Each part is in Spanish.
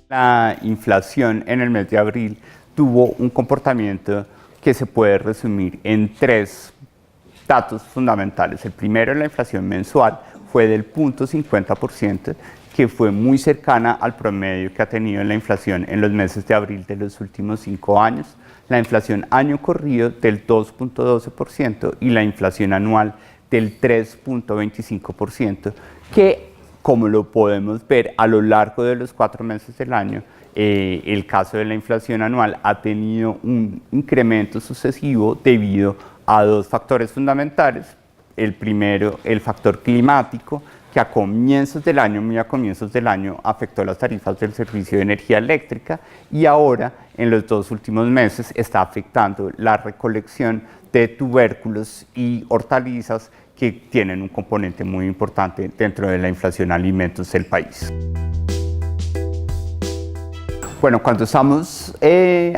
La inflación en el mes de abril tuvo un comportamiento que se puede resumir en tres datos fundamentales. El primero, la inflación mensual, fue del 0,50%, que fue muy cercana al promedio que ha tenido la inflación en los meses de abril de los últimos 5 años. La inflación año corrido del 2,12% y la inflación anual del 3,25%, que, como lo podemos ver a lo largo de los 4 meses del año, el caso de la inflación anual ha tenido un incremento sucesivo debido a dos factores fundamentales. El primero, el factor climático, que a comienzos del año, muy a comienzos del año, afectó las tarifas del servicio de energía eléctrica, y ahora, en los 2 últimos meses, está afectando la recolección de tubérculos y hortalizas que tienen un componente muy importante dentro de la inflación de alimentos del país. Bueno, cuando estamos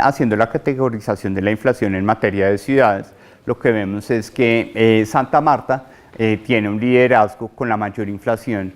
haciendo la categorización de la inflación en materia de ciudades, lo que vemos es que Santa Marta tiene un liderazgo con la mayor inflación,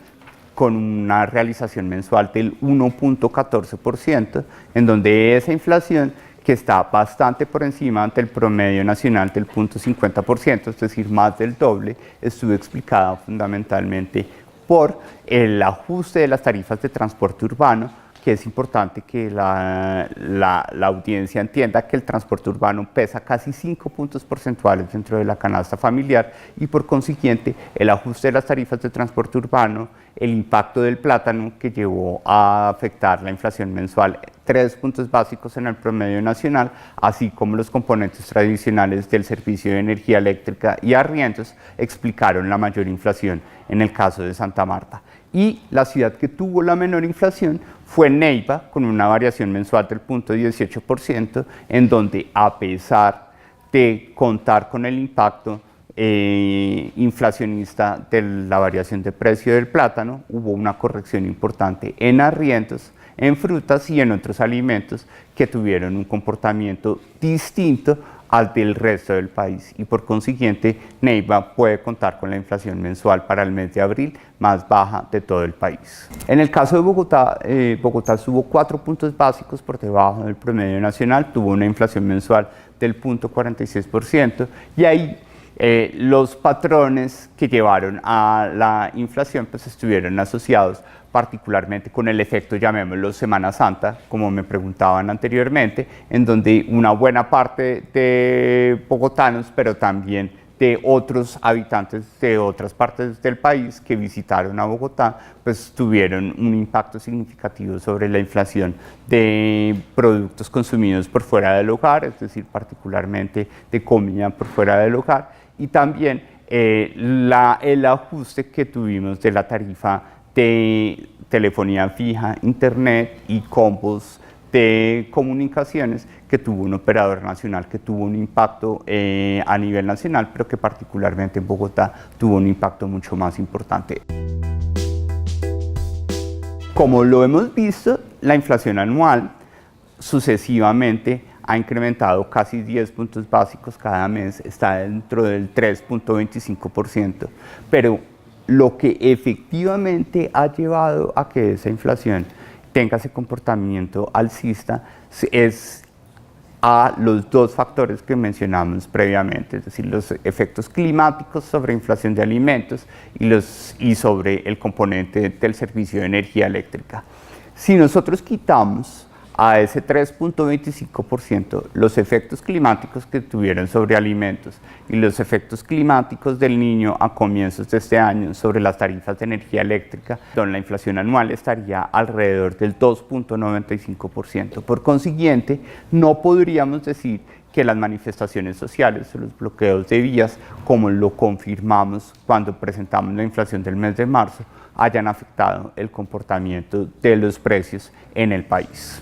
con una realización mensual del 1,14%, en donde esa inflación, que está bastante por encima del promedio nacional del 0,50%, es decir, más del doble, estuvo explicada fundamentalmente por el ajuste de las tarifas de transporte urbano, que es importante que la audiencia entienda que el transporte urbano pesa casi 5 puntos porcentuales dentro de la canasta familiar, y por consiguiente el ajuste de las tarifas de transporte urbano, el impacto del plátano, que llevó a afectar la inflación mensual 3 puntos básicos en el promedio nacional, así como los componentes tradicionales del servicio de energía eléctrica y arriendos, explicaron la mayor inflación en el caso de Santa Marta. Y la ciudad que tuvo la menor inflación fue Neiva, con una variación mensual del 0,18%, en donde, a pesar de contar con el impacto inflacionista de la variación de precio del plátano, hubo una corrección importante en arriendos, en frutas y en otros alimentos que tuvieron un comportamiento distinto al del resto del país, y por consiguiente Neiva puede contar con la inflación mensual para el mes de abril más baja de todo el país. En el caso de Bogotá, Bogotá estuvo 4 puntos básicos por debajo del promedio nacional, tuvo una inflación mensual del 0,46%, y ahí los patrones que llevaron a la inflación pues estuvieron asociados particularmente con el efecto, llamémoslo, Semana Santa, como me preguntaban anteriormente, en donde una buena parte de bogotanos, pero también de otros habitantes de otras partes del país que visitaron a Bogotá, pues tuvieron un impacto significativo sobre la inflación de productos consumidos por fuera del hogar, es decir, particularmente de comida por fuera del hogar, y también el ajuste que tuvimos de la tarifa de telefonía fija, internet y combos de comunicaciones, que tuvo un operador nacional que tuvo un impacto a nivel nacional, pero que particularmente en Bogotá tuvo un impacto mucho más importante. Como lo hemos visto, la inflación anual sucesivamente ha incrementado casi 10 puntos básicos cada mes, está dentro del 3,25%, pero lo que efectivamente ha llevado a que esa inflación tenga ese comportamiento alcista es a los dos factores que mencionamos previamente, es decir, los efectos climáticos sobre inflación de alimentos y sobre el componente del servicio de energía eléctrica. Si nosotros quitamos a ese 3,25% los efectos climáticos que tuvieron sobre alimentos y los efectos climáticos del Niño a comienzos de este año sobre las tarifas de energía eléctrica, la inflación anual estaría alrededor del 2,95%. Por consiguiente, no podríamos decir que las manifestaciones sociales o los bloqueos de vías, como lo confirmamos cuando presentamos la inflación del mes de marzo, hayan afectado el comportamiento de los precios en el país.